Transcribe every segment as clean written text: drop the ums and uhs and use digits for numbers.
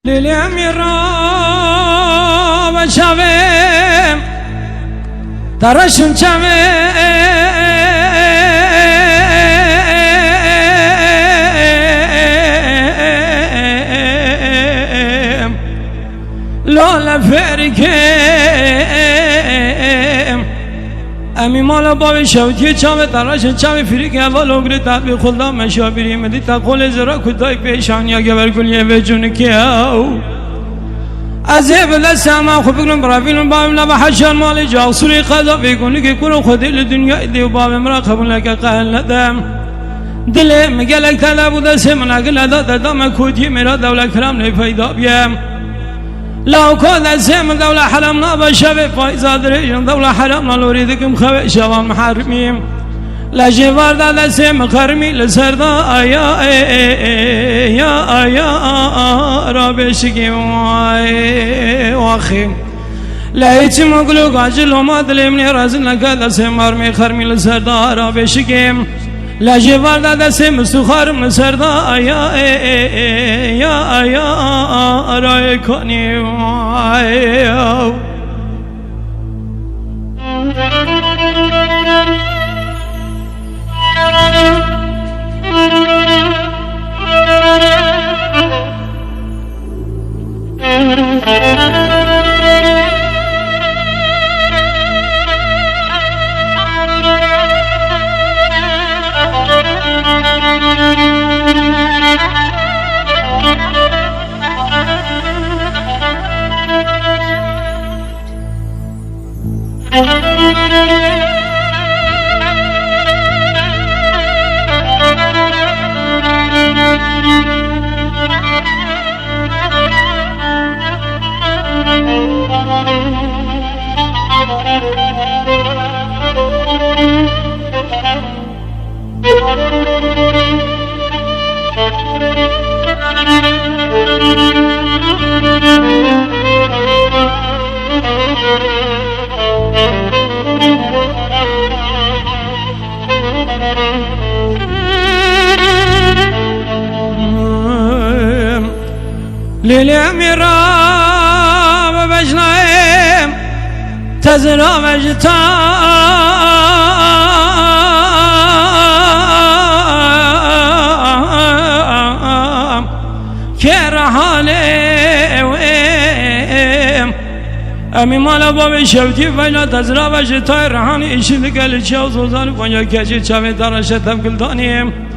للأميرة بشوي ترشن شوي لولا فريكم امی مالا بابی شوتی چاوه تراشن چاوه فریک اول اگری تابی خلدا مشابری مدی تا قول زرا کدای پیشانی اگه برگلیه و جون کیاو ازیب لساما خو بگرم برافیلم بابیم لبا حشان مالی جاسوری قضا بیگونی که کرو خودی لدنیا دی و بابیم را قبول لکه قهل ندم دلی مگلک تلا بوده سمنا گلدا دادم کودی میرا دولا کرام نفیدا بیم لو كان الزم دولة حرام نابا شبه فايزة دريجن دولة حرام نلوريدكم خوي شبان محرمين لا جوار دا الزم خرمي لسردا يا رابشكي واخي لا يتم قلوك عجل وما دلمني رازلنا كذا سمارمي خرمي لسردا رابشكي لا جوار دا دسم سخارم لسردا يا رايكوني للأميرة بجنايم تزرع مجتام كرهالي أمي مالا بابي شوتي فيلا تزرع مجتاي رهاني إيشي لقل شاو زوزان فنيا كجي شاوي دارشتم كلدانيم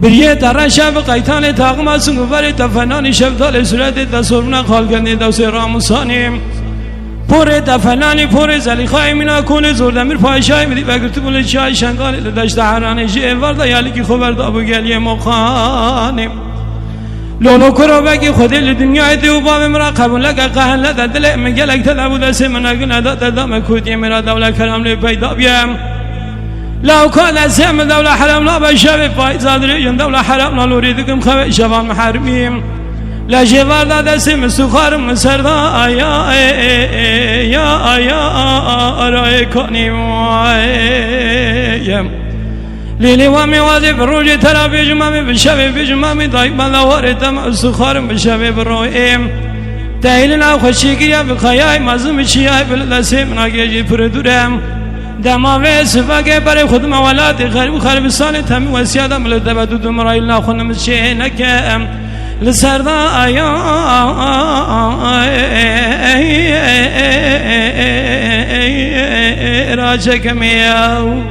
بریه تراشا به قیتان تاقم سنگوبری تفنانی شبدال صورت دستورنا خالگندی دوسی راموسانیم پوره تفنانی پوره زلیخای مینا کونه زوردمیر پایشای میدی بگرتی بوله چای شنگانی لدشت حرانه جه ورده یالی که خوبرد آبو گلیه مخانیم لونو کرو بگی خودی لدنیای دیو باب مرا قبول لگه قهل نده دل مگلک تدبو دستی مناگل نده دادم کودی مرا دوله کرام لی پیدا بیم لو كان الزم دولة حرام لا بشبه فايزة دريجن دولة حرام لا نريدكم خوي شبان محرمين لا جوار دا دسم سخار من سردا يا رايكوني ليلي وامي وادي بروجي ترى بجمامي بشبه بجمامي ضايق بلاوار تم سخار بشبه برويم تايلنا خوشيكيا بخياي مزم شياي بلدسم ناجي بردورم دماغ سفاقه برای خود موالات غریب خربستان تمی وسیادم لدبدو دمرای لا خونم چه نکم لسردا راجع کمیاو